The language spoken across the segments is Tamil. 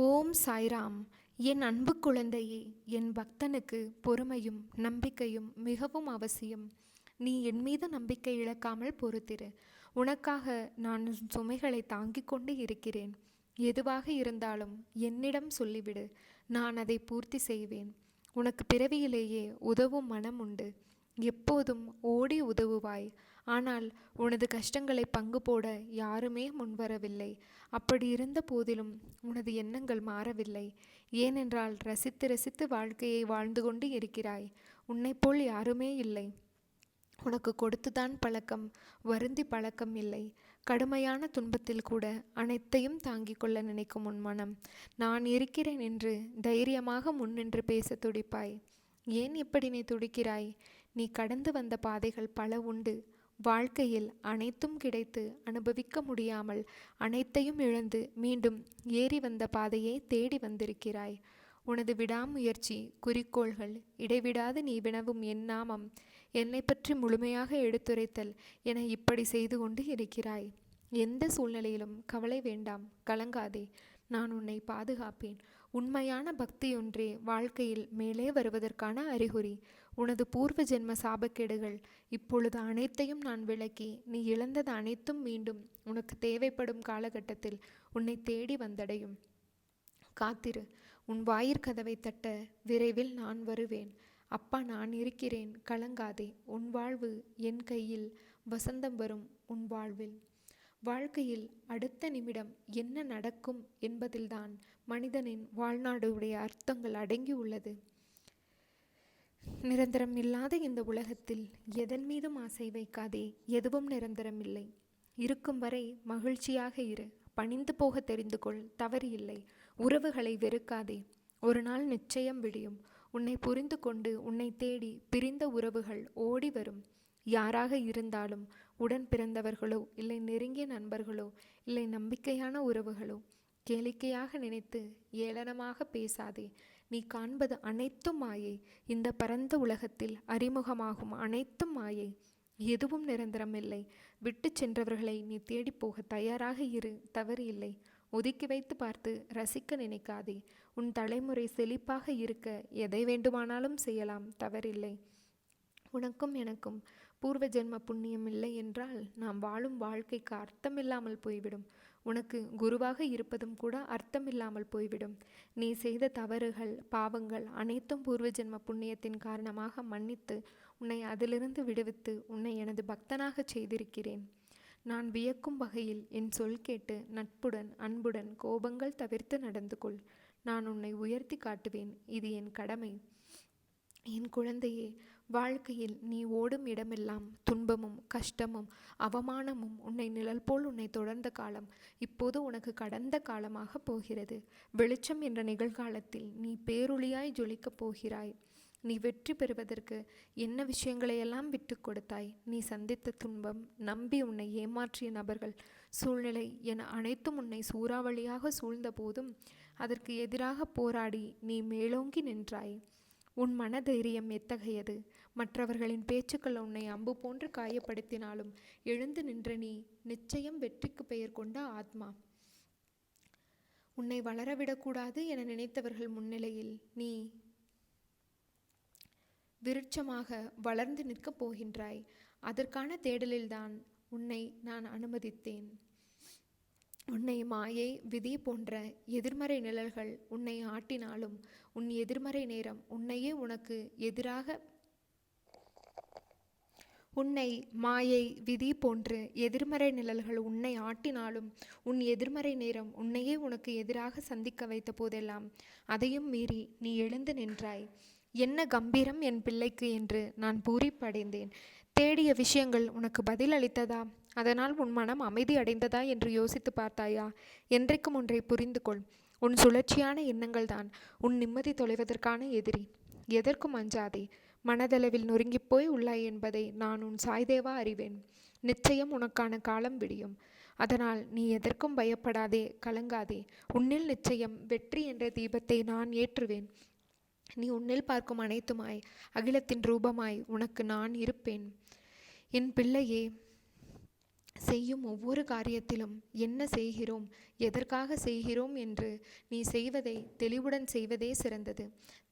ஓம் சாய்ராம். என் அன்பு குழந்தையே, என் பக்தனுக்கு பொறுமையும் நம்பிக்கையும் மிகவும் அவசியம். நீ என் மீது நம்பிக்கை இழக்காமல் பொறுத்திரு. உனக்காக நான் சுமைகளை தாங்கிக் கொண்டு இருக்கிறேன். எதுவாக இருந்தாலும் என்னிடம் சொல்லிவிடு, நான் அதை பூர்த்தி செய்வேன். உனக்கு பிறவியிலேயே உதவும் மனம் உண்டு. எப்போதும் ஓடி உதவுவாய். ஆனால் உனது கஷ்டங்களை பங்கு போட யாருமே முன்வரவில்லை. அப்படி இருந்த போதிலும் உனது எண்ணங்கள் மாறவில்லை. ஏனென்றால் ரசித்து ரசித்து வாழ்க்கையை வாழ்ந்து கொண்டு இருக்கிறாய். உன்னைப்போல் யாருமே இல்லை. உனக்கு கொடுத்துதான் பழக்கம், வருந்தி பழக்கம் இல்லை. கடுமையான துன்பத்தில் கூட அனைத்தையும் தாங்கிக் கொள்ள நினைக்கும் உன் மனம், நான் இருக்கிறேன் என்று தைரியமாக முன்னின்று பேச துடிப்பாய். ஏன் இப்படி நீ துடிக்கிறாய்? நீ கடந்து வந்த பாதைகள் பல உண்டு. வாழ்க்கையில் அனைத்தும் கிடைத்து அனுபவிக்க முடியாமல் அனைத்தையும் இழந்து மீண்டும் ஏறி வந்த பாதையை தேடி வந்திருக்கிறாய். உனது விடாமுயற்சி, குறிக்கோள்கள், இடைவிடாது நீ வினவும் என் நாமம், என்னை பற்றி முழுமையாக எடுத்துரைத்தல் என இப்படி செய்து கொண்டு இருக்கிறாய். எந்த சூழ்நிலையிலும் கவலை வேண்டாம், கலங்காதே. நான் உன்னை பாதுகாப்பேன். உண்மையான பக்தியொன்றே வாழ்க்கையில் மேலே வருவதற்கான அறிகுறி. உனது பூர்வ ஜென்ம சாபக்கேடுகள் இப்பொழுது அனைத்தையும் நான் விளக்கி, நீ இழந்தது அனைத்தும் மீண்டும் உனக்கு தேவைப்படும் காலகட்டத்தில் உன்னை தேடி வந்தடையும். காத்திரு. உன் வாயிற்கதவை தட்ட விரைவில் நான் வருவேன். அப்பா, நான் இருக்கிறேன், கலங்காதே. உன் வாழ்வு என் கையில். வசந்தம் வரும் உன் வாழ்வில். வாழ்க்கையில் அடுத்த நிமிடம் என்ன நடக்கும் என்பதில்தான் மனிதனின் வாழ்நாடுடைய அர்த்தங்கள் அடங்கி உள்ளது. நிரந்தரம் இல்லாத இந்த உலகத்தில் எதன் மீதும் ஆசை வைக்காதே. எதுவும் நிரந்தரம் இல்லை. இருக்கும் வரை மகிழ்ச்சியாக இரு. பணிந்து போக தெரிந்து கொள், தவறு இல்லை. உறவுகளை வெறுக்காதே. ஒரு நாள் நிச்சயம் விடியும். உன்னை புரிந்து கொண்டு உன்னை தேடி பிரிந்த உறவுகள் ஓடி வரும். யாராக இருந்தாலும், உடன் பிறந்தவர்களோ இல்லை நெருங்கிய நண்பர்களோ இல்லை நம்பிக்கையான உறவுகளோ, கேளிக்கையாக நினைத்து ஏளனமாக பேசாதே. நீ காண்பது அனைத்தும் மாயை. இந்த பரந்த உலகத்தில் அறிமுகமாகும் அனைத்தும் மாயை. எதுவும் நிரந்தரமில்லை. விட்டு சென்றவர்களை நீ தேடி போக தயாராக இரு, தவறு இல்லை. ஒதுக்கி வைத்து பார்த்து ரசிக்க நினைக்காதே. உன் தலைமுறை செழிப்பாக இருக்க எதை வேண்டுமானாலும் செய்யலாம், தவறில்லை. உனக்கும் எனக்கும் பூர்வ ஜென்ம புண்ணியம் இல்லை என்றால் நாம் வாழும் வாழ்க்கைக்கு அர்த்தமில்லாமல் போய்விடும். உனக்கு குருவாக இருப்பதும் கூட அர்த்தமில்லாமல் போய்விடும். நீ செய்த தவறுகள், பாவங்கள் அனைத்தும் பூர்வ ஜென்ம புண்ணியத்தின் காரணமாக மன்னித்து உன்னை அதிலிருந்து விடுவித்து உன்னை எனது பக்தனாக செய்திருக்கிறேன். நான் வியக்கும் வகையில் என் சொல் கேட்டு நட்புடன், அன்புடன், கோபங்கள் தவிர்த்து நடந்து கொள். நான் உன்னை உயர்த்தி காட்டுவேன். இது என் கடமை. என் குழந்தையே, வாழ்க்கையில் நீ ஓடும் இடமெல்லாம் துன்பமும் கஷ்டமும் அவமானமும் உன்னை நிழல் போல் உன்னை தொடர்ந்த காலம் இப்போது உனக்கு கடந்த காலமாக போகிறது. வெளிச்சம் என்ற நிகழ்காலத்தில் நீ பேரொளியாய் ஜொலிக்கப் போகிறாய். நீ வெற்றி பெறுவதற்கு என்ன விஷயங்களையெல்லாம் விட்டு கொடுத்தாய்? நீ சந்தித்த துன்பம், நம்பி உன்னை ஏமாற்றிய நபர்கள், சூழ்நிலை என அனைத்தும் உன்னை சூறாவளியாக சூழ்ந்த போதும் அதற்கு எதிராக போராடி நீ மேலோங்கி நின்றாய். உன் மனதைரியம் எத்தகையது! மற்றவர்களின் பேச்சுக்கள் உன்னை அம்பு போன்று காயப்படுத்தினாலும் எழுந்து நின்ற நீ நிச்சயம் வெற்றிக்கு பெயர் கொண்ட ஆத்மா. உன்னை வளரவிடக்கூடாது என நினைத்தவர்கள் முன்னிலையில் நீ விருட்சமாக வளர்ந்து நிற்கப் போகின்றாய். அதற்கான தேடலில்தான் உன்னை நான் அனுமதித்தேன். உன்னை மாயை, விதி போன்ற எதிர்மறை நிழல்கள் உன்னை ஆட்டினாலும் உன் எதிர்மறை நேரம் உன்னையே உனக்கு எதிராக உன்னை மாயை, விதி போன்று எதிர்மறை நிழல்கள் உன்னை ஆட்டினாலும் உன் எதிர்மறை நேரம் உன்னையே உனக்கு எதிராக சந்திக்க வைத்த போதெல்லாம் அதையும் மீறி நீ எழுந்து நின்றாய். என்ன கம்பீரம் என் பிள்ளைக்கு என்று நான் பூரிப்படைந்தேன். தேடிய விஷயங்கள் உனக்கு பதில் அளித்ததா? அதனால் உன் மனம் அமைதி அடைந்ததா என்று யோசித்து பார்த்தாயா? என்றைக்கும் ஒன்றை புரிந்து கொள். உன் சுழற்சியான எண்ணங்கள் தான் உன் நிம்மதி தொலைவதற்கான எதிரி. எதற்கும் அஞ்சாதே. மனதளவில் நொறுங்கிப்போய் உள்ளாய் என்பதை நான் உன் சாய்தேவா அறிவேன். நிச்சயம் உனக்கான காலம் விடியும். அதனால் நீ எதற்கும் பயப்படாதே, கலங்காதே. உன்னில் நிச்சயம் வெற்றி என்ற தீபத்தை நான் ஏற்றுவேன். நீ உன்னில் பார்க்கும் அனைத்துமாய், அகிலத்தின் ரூபமாய் உனக்கு நான் இருப்பேன். என் பிள்ளையே, செய்யும் ஒவ்வொரு காரியத்திலும் என்ன செய்கிறோம், எதற்காக செய்கிறோம் என்று நீ செய்வதை தெளிவுடன் செய்வதே சிறந்தது.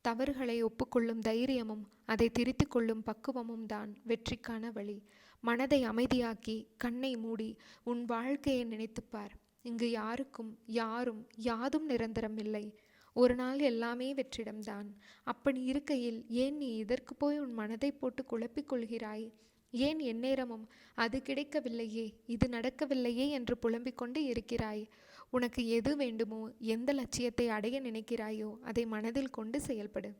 தவறுகளை ஒப்புக்கொள்ளும் தைரியமும் அதை திருத்திக் கொள்ளும் பக்குவமும் தான் வெற்றிக்கான வழி. மனதை அமைதியாக்கி கண்ணை மூடி உன் வாழ்க்கையை நினைத்துப்பார். இங்கு யாருக்கும் யாரும் யாதும் நிரந்தரம் இல்லை. ஒரு நாள் எல்லாமே வெற்றிடம்தான். அப்படி இருக்கையில் ஏன் நீ இதற்கு போய் உன் மனதை போட்டு குழப்பிக் கொள்கிறாய்? ஏன் எந்நேரமும் அது கிடைக்கவில்லையே, இது நடக்கவில்லையே என்று புலம்பிக் கொண்டு இருக்கிறாய்? உனக்கு எது வேண்டுமோ, எந்த லட்சியத்தை அடைய நினைக்கிறாயோ அதை மனதில் கொண்டு செயல்படு.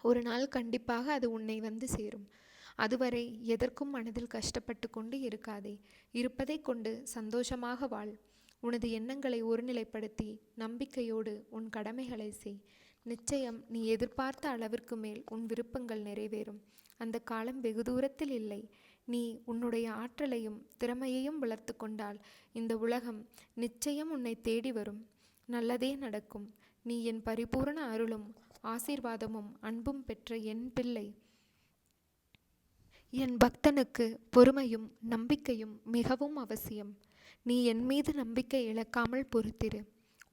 ஒரு நாள் கண்டிப்பாக அது உன்னை வந்து சேரும். அதுவரை எதற்கும் மனதில் கஷ்டப்பட்டு கொண்டு இருக்காதே. இருப்பதை கொண்டு சந்தோஷமாக வாழ். உனது எண்ணங்களை ஒருநிலைப்படுத்தி நம்பிக்கையோடு உன் கடமைகளை செய். நிச்சயம் நீ எதிர்பார்த்த அளவிற்கு மேல் உன் விருப்பங்கள் நிறைவேறும். அந்த காலம் வெகு தூரத்தில் இல்லை. நீ உன்னுடைய ஆற்றலையும் திறமையையும் வளர்த்து கொண்டால் இந்த உலகம் நிச்சயம் உன்னை தேடி வரும். நல்லதே நடக்கும். நீ என் பரிபூரண அருளும் ஆசீர்வாதமும் அன்பும் பெற்ற என் பிள்ளை. என் பக்தனுக்கு பொறுமையும் நம்பிக்கையும் மிகவும் அவசியம். நீ என் மீது நம்பிக்கை இழக்காமல் பொறுத்திரு.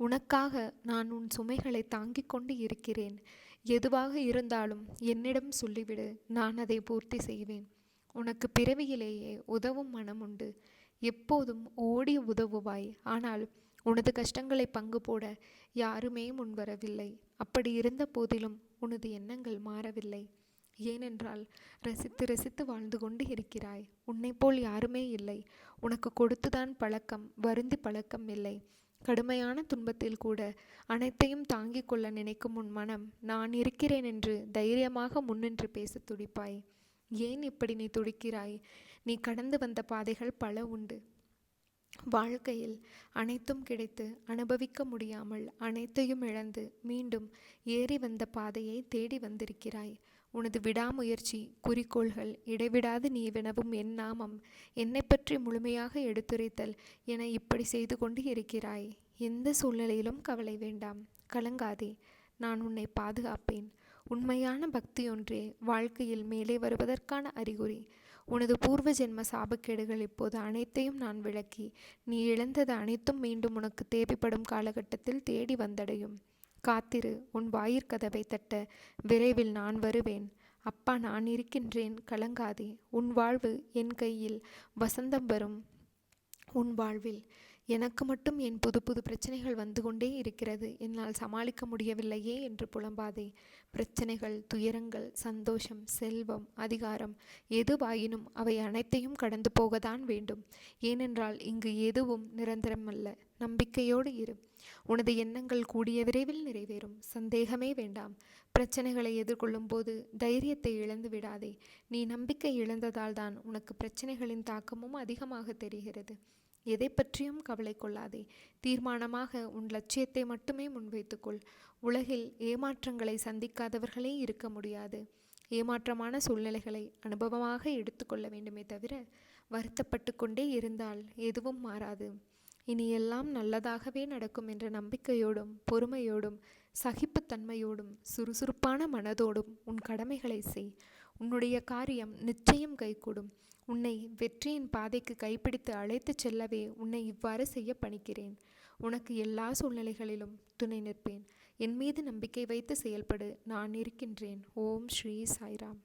உனக்காக நான் உன் சுமைகளை தாங்கிக் கொண்டு இருக்கிறேன். எதுவாக இருந்தாலும் என்னிடம் சொல்லிவிடு, நான் அதை பூர்த்தி செய்வேன். உனக்கு பிறவியிலேயே உதவும் மனம் உண்டு. எப்போதும் ஓடி உதவுவாய். ஆனால் உனது கஷ்டங்களை பங்கு போட யாருமே முன்வரவில்லை. அப்படி இருந்த போதிலும் உனது எண்ணங்கள் மாறவில்லை. ஏனென்றால் ரசித்து ரசித்து வாழ்ந்து கொண்டு இருக்கிறாய். உன்னை போல் யாருமே இல்லை. உனக்கு கொடுத்துதான் பழக்கம், வருந்தி பழக்கம் இல்லை. கடுமையான துன்பத்தில் கூட அனைத்தையும் தாங்கிக் கொள்ள நினைக்கும் உன் மனம் நான் இருக்கிறேன் என்று தைரியமாக முன்னின்று பேச துடிப்பாய். ஏன் இப்படி நீ துடிக்கிறாய்? நீ கடந்து வந்த பாதைகள் பல உண்டு. வாழ்க்கையில் அனைத்தும் கிடைத்து அனுபவிக்க முடியாமல் அனைத்தையும் இழந்து மீண்டும் ஏறி வந்த பாதையை தேடி வந்திருக்கிறாய். உனது விடாமுயற்சி, குறிக்கோள்கள், இடைவிடாது நீ வினவும் என் நாமம், என்னை பற்றி முழுமையாக எடுத்துரைத்தல் என இப்படி செய்து கொண்டு இருக்கிறாய். எந்த சூழ்நிலையிலும் கவலை வேண்டாம், கலங்காதே. நான் உன்னை பாதுகாப்பேன். உண்மையான பக்தியொன்றே வாழ்க்கையில் மேலே வருவதற்கான அறிகுறி. உனது பூர்வ ஜென்ம சாபக்கேடுகள் இப்போது அனைத்தையும் நான் விளக்கி நீ இழந்தது அனைத்தும் மீண்டும் உனக்கு தேவைப்படும் காலகட்டத்தில் தேடி வந்தடையும். காத்திரு. உன் வாயிற்கதவை தட்ட விரைவில் நான் வருவேன். அப்பா, நான் இருக்கின்றேன், கலங்காதே. உன் வாழ்வு என் கையில். வசந்தம் வரும் உன் வாழ்வில். எனக்கு மட்டும் என் புது புது பிரச்சனைகள் வந்து கொண்டே இருக்கிறது, என்னால் சமாளிக்க முடியவில்லையே என்று புலம்பாதே. பிரச்சனைகள், துயரங்கள், சந்தோஷம், செல்வம், அதிகாரம் எதுவாயினும் அவை அனைத்தையும் கடந்து போகத்தான் வேண்டும். ஏனென்றால் இங்கு எதுவும் நிரந்தரமல்ல. நம்பிக்கையோடு இரு. உனது எண்ணங்கள் கூடிய விரைவில் நிறைவேறும். சந்தேகமே வேண்டாம். பிரச்சனைகளை எதிர்கொள்ளும் போது தைரியத்தை இழந்து விடாதே. நீ நம்பிக்கை இழந்ததால் தான் உனக்கு பிரச்சனைகளின் தாக்கமும் அதிகமாக தெரிகிறது. எதை பற்றியும் கவலை கொள்ளாதே. தீர்மானமாக உன் லட்சியத்தை மட்டுமே முன்வைத்துக்கொள். உலகில் ஏமாற்றங்களை சந்திக்காதவர்களே இருக்க முடியாது. ஏமாற்றமான சூழ்நிலைகளை அனுபவமாக எடுத்துக்கொள்ள வேண்டுமே தவிர வருத்தப்பட்டு கொண்டே இருந்தால் எதுவும் மாறாது. இனி எல்லாம் நல்லதாகவே நடக்கும் என்ற நம்பிக்கையோடும் பொறுமையோடும் சகிப்புத்தன்மையோடும் சுறுசுறுப்பான மனதோடும் உன் கடமைகளை செய். உன்னுடைய காரியம் நிச்சயம் கைகூடும். உன்னை வெற்றியின் பாதைக்கு கைப்பிடித்து அழைத்துச் செல்லவே உன்னை இவ்வாறு செய்ய பணிக்கிறேன். உனக்கு எல்லா சூழ்நிலைகளிலும் துணை நிற்பேன். என் மீது நம்பிக்கை வைத்து செயல்படு. நான் இருக்கின்றேன். ஓம் ஸ்ரீ சாய்ராம்.